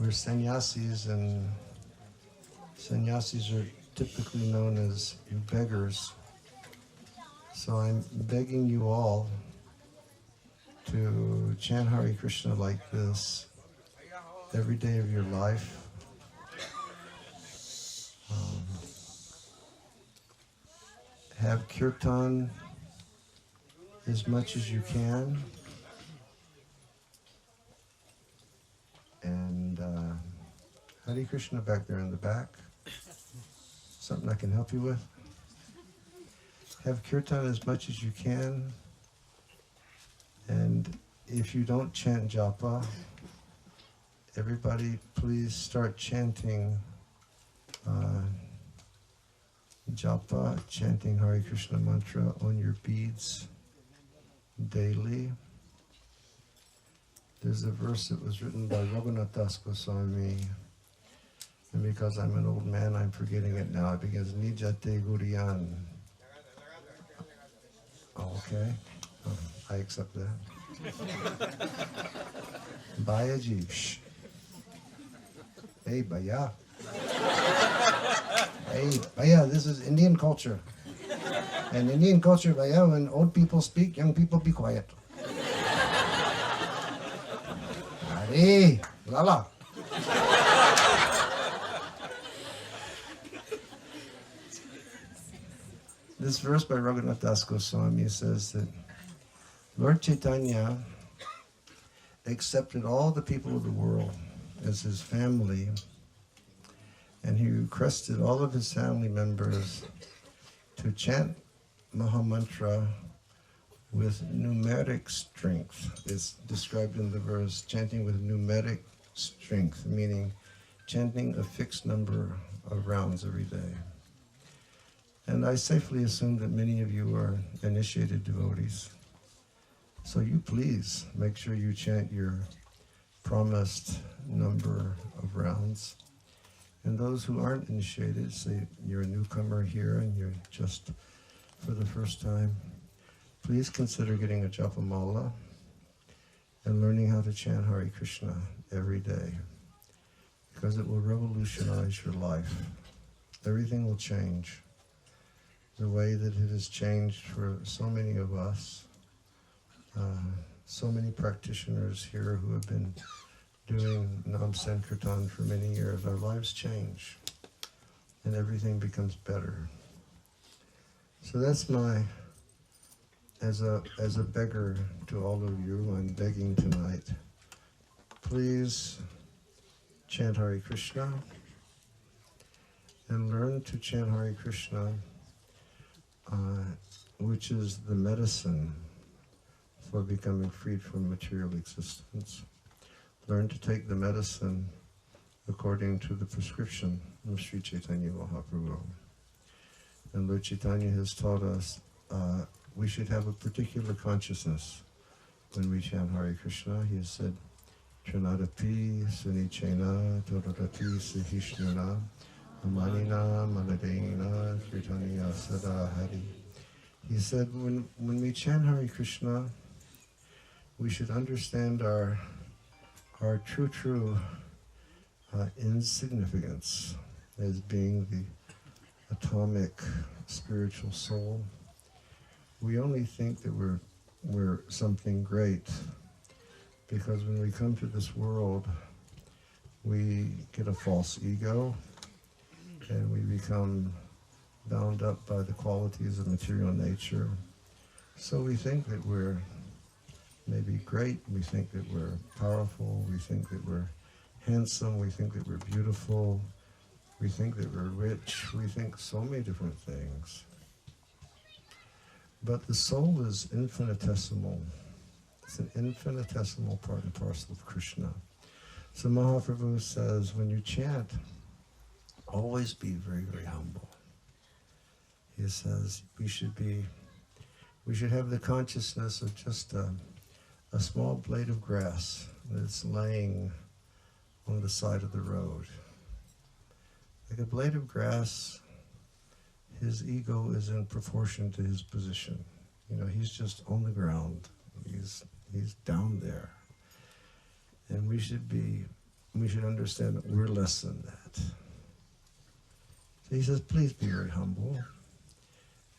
We're sannyasis, and sannyasis are typically known as beggars. So I'm begging you all to chant Hare Krishna like this every day of your life. Have Kirtan as much as you can. And Hare Krishna back there in the back. Something I can help you with? Have Kirtan as much as you can. And if you don't chant japa, everybody please start chanting japa, chanting Hare Krishna mantra on your beads daily. There's a verse that was written by Govinda Swami, and because I'm an old man, I'm forgetting it now. It begins, Nijate Guriyan. Oh, okay. Oh, I accept that. Bayaji. Shh. Hey, Baya. Hey, Baya, this is Indian culture. And Indian culture, Baya, when old people speak, young people be quiet. Hare, Lala. This verse by Raghunath Das Goswami says that Lord Chaitanya accepted all the people of the world as his family, and he requested all of his family members to chant Mahamantra with numeric strength. It's described in the verse, chanting with numeric strength, meaning chanting a fixed number of rounds every day. And I safely assume that many of you are initiated devotees. So you please make sure you chant your promised number of rounds. And those who aren't initiated, say you're a newcomer here and you're just for the first time, please consider getting a japamala and learning how to chant Hare Krishna every day, because it will revolutionize your life. Everything will change. The way that it has changed for so many of us, so many practitioners here who have been doing Nam Sankirtan for many years, our lives change and everything becomes better. So that's my, as a beggar to all of you, I'm begging tonight, please chant Hare Krishna and learn to chant Hare Krishna, which is the medicine for becoming freed from material existence. Learn to take the medicine according to the prescription of Sri Chaitanya Mahaprabhu. And Lord Chaitanya has taught us we should have a particular consciousness when we chant Hare Krishna. He has said, Trinadapi Sunichena Todadapi Sahishnuna Amanina Manadena Kirtaniya Sada Hari. He said when we chant Hare Krishna, we should understand our true insignificance as being the atomic spiritual soul. We only think that we're something great because when we come to this world, we get a false ego and we become bound up by the qualities of material nature. So we think that we're maybe great, we think that we're powerful, we think that we're handsome, we think that we're beautiful, we think that we're rich, we think so many different things. But the soul is infinitesimal. It's an infinitesimal part and parcel of Krishna. So Mahaprabhu says, when you chant, always be very, very humble. He says we should have the consciousness of just a small blade of grass that's laying on the side of the road. Like a blade of grass, his ego is in proportion to his position. You know, he's just on the ground. He's down there. And we should be we should understand that we're less than that. So he says, please be very humble.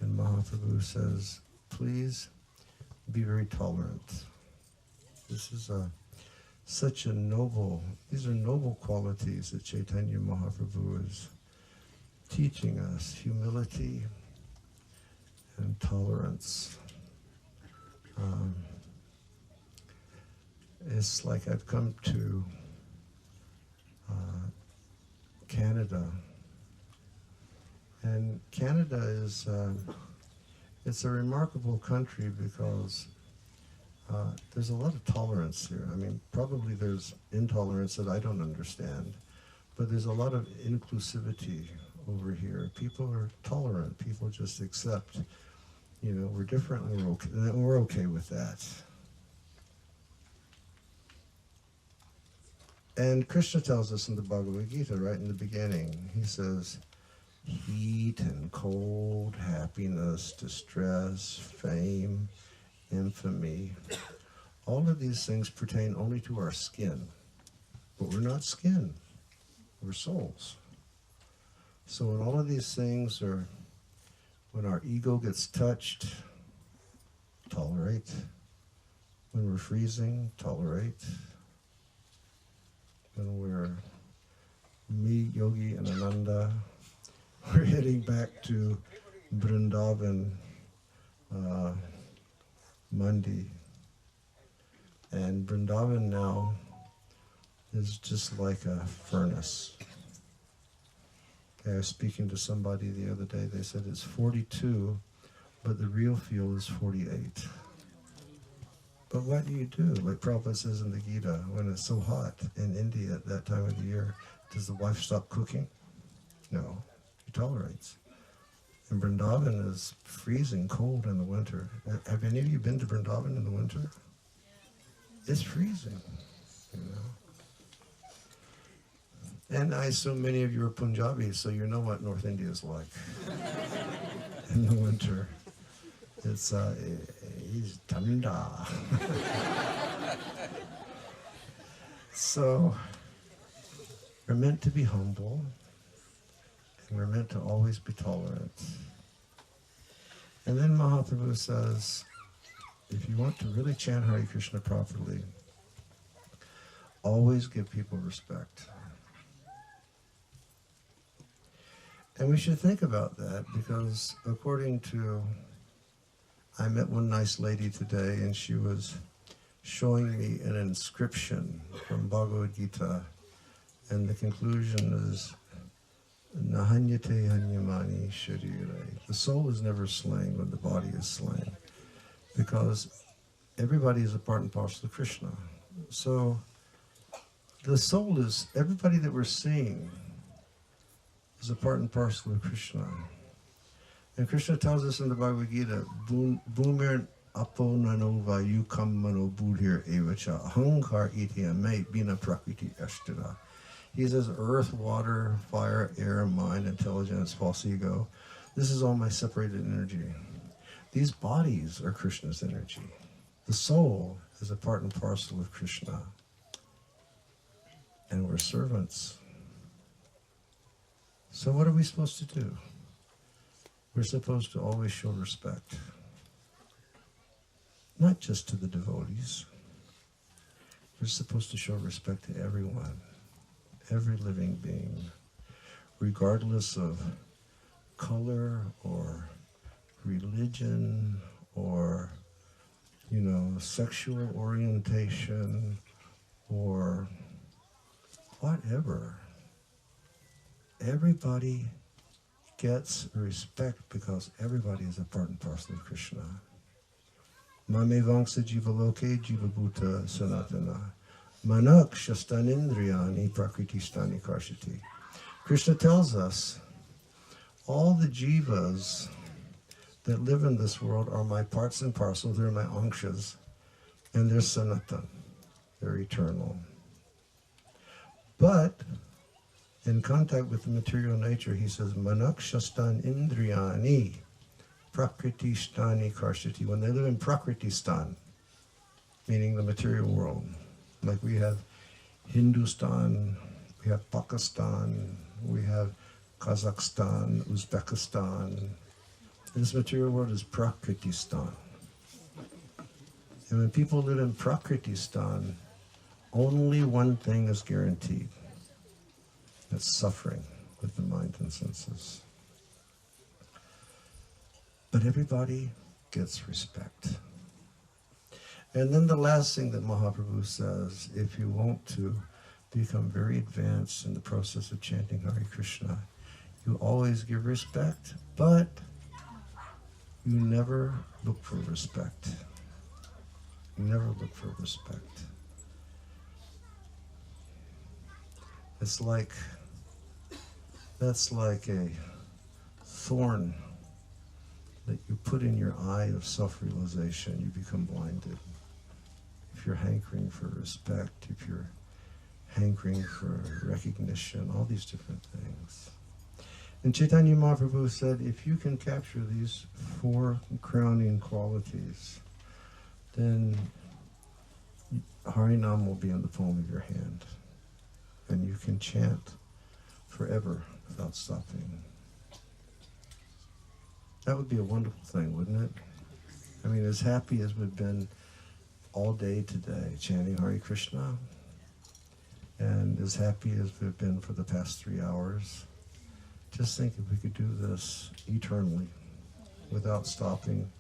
And Mahaprabhu says, please be very tolerant. This is such a noble, these are noble qualities that Chaitanya Mahaprabhu is teaching us: humility and tolerance. It's like I've come to Canada, and Canada is it's a remarkable country because there's a lot of tolerance here. I mean, probably there's intolerance that I don't understand, but there's a lot of inclusivity over here. People are tolerant. People just accept, you know, we're different and we're okay with that. And Krishna tells us in the Bhagavad Gita, right in the beginning, he says, heat and cold, happiness, distress, fame, infamy, all of these things pertain only to our skin. But we're not skin, we're souls. So when all of these things are, when our ego gets touched, tolerate. When we're freezing, tolerate. When we're me, Yogi, and Ananda, we're heading back to Vrindavan, Mandi. And Vrindavan now is just like a furnace. I was speaking to somebody the other day, they said it's 42, but the real fuel is 48. But what do you do? Like Prabhupada says in the Gita, when it's so hot in India at that time of the year, does the wife stop cooking? No, she tolerates. And Vrindavan is freezing cold in the winter. Have any of you been to Vrindavan in the winter? It's freezing, you know. And I assume many of you are Punjabis, so you know what North India is like in the winter. It's tanda. So we're meant to be humble, and we're meant to always be tolerant. And then Mahaprabhu says, if you want to really chant Hare Krishna properly, always give people respect. And we should think about that because according to, I met one nice lady today and she was showing me an inscription from Bhagavad Gita, and the conclusion is, Nahanyate hanyamani sharire. The soul is never slain when the body is slain, because everybody is a part and parcel of Krishna. So the soul is, everybody that we're seeing is a part and parcel of Krishna. And Krishna tells us in the Bhagavad Gita, Bhumir apo nano vayukam mano buddhir evacha ahankar iti bina prakriti ashtara. He says, earth, water, fire, air, mind, intelligence, false ego. This is all my separated energy. These bodies are Krishna's energy. The soul is a part and parcel of Krishna. And we're servants. So what are we supposed to do? We're supposed to always show respect. Not just to the devotees. We're supposed to show respect to everyone, every living being, regardless of color or religion or, you know, sexual orientation or whatever. Everybody gets respect because everybody is a part and parcel of Krishna. Mame vangsa jivaloke jivabhuta sanatana. Manak shastanindriyani prakriti-stani karshati. Krishna tells us all the jivas that live in this world are my parts and parcels, they're my anshas, and they're sanatan, they're eternal. But in contact with the material nature, he says, Manak shastan indriyani prakriti-stani karshati. When they live in prakriti-stan, meaning the material world, like we have Hindustan, we have Pakistan, we have Kazakhstan, Uzbekistan. This material world is Prakritistan. And when people live in Prakritistan, only one thing is guaranteed. That's suffering with the mind and senses. But everybody gets respect. And then the last thing that Mahaprabhu says, if you want to become very advanced in the process of chanting Hare Krishna, you always give respect, but you never look for respect. You never look for respect. It's like, that's like a thorn that you put in your eye of self-realization. You become blinded. If you're hankering for respect, if you're hankering for recognition, all these different things. And Chaitanya Mahaprabhu said, if you can capture these 4 crowning qualities, then Harinam will be in the palm of your hand. And you can chant forever without stopping. That would be a wonderful thing, wouldn't it? I mean, as happy as we've been all day today chanting Hare Krishna, and as happy as we've been for the past 3 hours, just think if we could do this eternally without stopping.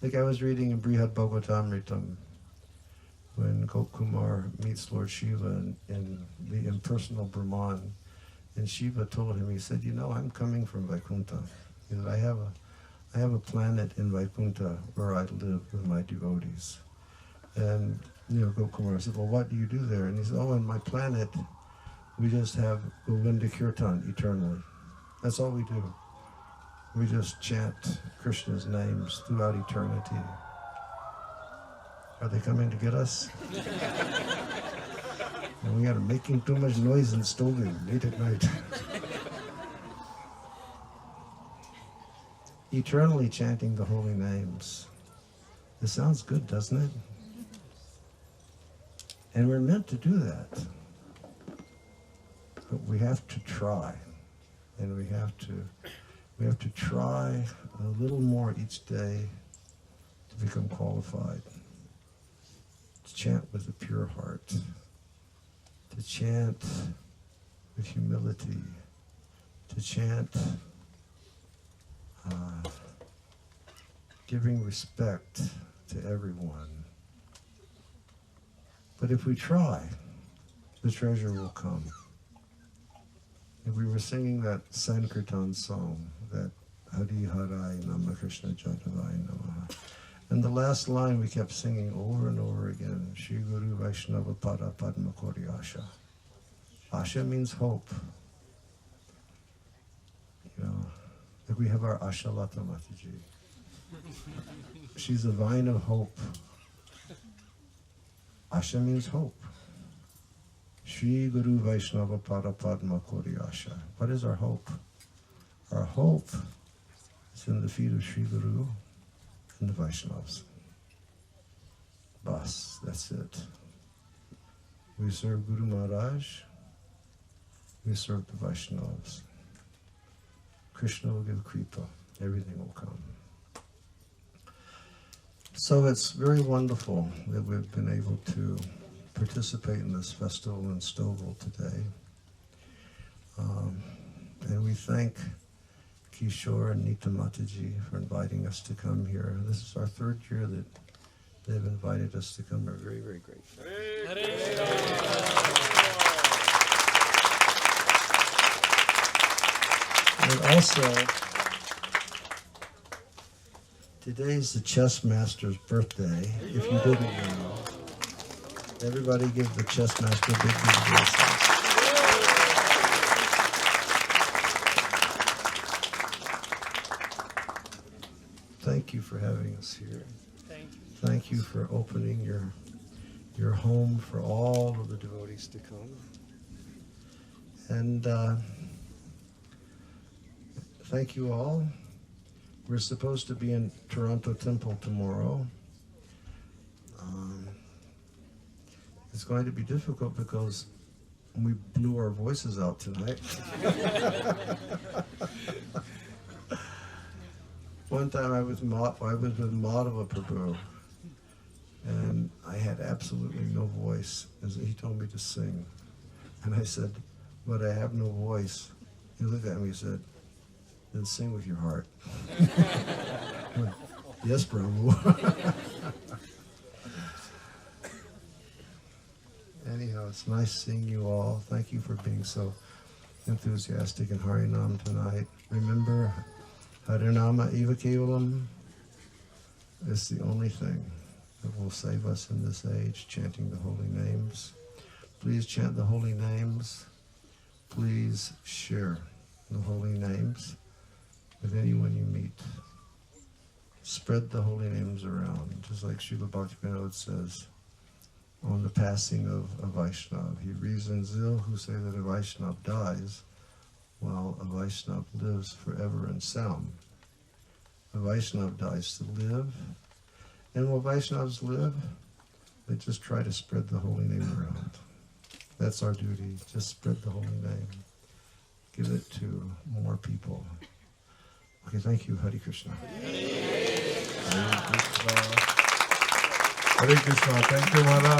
Like I was reading in Brihad Bhagavatamritam, when Gopkumar meets Lord Shiva in the impersonal Brahman, and Shiva told him, he said, you know, I'm coming from Vaikuntha. He said, I have a planet in Vaikuntha where I live with my devotees. And Gopkumar said, well, what do you do there? And he said, oh, on my planet, we just have Govinda Kirtan eternally. That's all we do. We just chant Krishna's names throughout eternity. Are they coming to get us? And we are making too much noise in Stogan late at night. Eternally chanting the holy names. This sounds good, doesn't it? And we're meant to do that. But we have to try. And we have to try a little more each day to become qualified. To chant with a pure heart. To chant with humility. To chant giving respect to everyone. But if we try, the treasure will come. If we were singing that Sankirtan song, that Hari Harai Nama Krishna Jadavai Namaha, and the last line we kept singing over and over again, Shri Guru Vaishnava Pada Padma Kori Asha. Asha means hope. Like we have our Asha Lata Mataji. She's a vine of hope. Asha means hope. Shri Guru Vaishnava Pada Padma Kori Asha. What is our hope? Our hope is in the feet of Shri Guru and the Vaishnavas. Bas, that's it. We serve Guru Maharaj. We serve the Vaishnavas. Krishna will give kripa. Everything will come. So it's very wonderful that we've been able to participate in this festival in Stouffville today. And we thank Kishore and Nita Mataji for inviting us to come here. This is our 3rd year that they've invited us to come. We're very, very grateful. And also, today's the chess master's birthday, if you didn't know. Everybody give the chess master big blessings. Thank you for having us here. Thank you. Thank you for opening your home for all of the devotees to come. And thank you all. We're supposed to be in Toronto Temple tomorrow. it's going to be difficult because we blew our voices out tonight. One time I was with Madhava Prabhu, and I had absolutely no voice. And he told me to sing. And I said, but I have no voice. He looked at me and said, then sing with your heart. I went, yes, Prabhu. Anyhow, it's nice seeing you all. Thank you for being so enthusiastic in Harinam tonight. Remember, Harinama Eva Kevalam is the only thing that will save us in this age, chanting the holy names. Please chant the holy names. Please share the holy names with anyone you meet. Spread the holy names around, just like Srila Bhaktivinoda says on the passing of a Vaishnava. He reasons ill who say that a Vaishnava dies while a Vaishnava lives forever and sound. A Vaishnava dies to live, and while Vaishnavas live, they just try to spread the holy name around. That's our duty, just spread the holy name. Give it to more people. Okay, thank you. Hare Krishna. Hare Krishna. Hare Krishna. Thank you, Maharaj.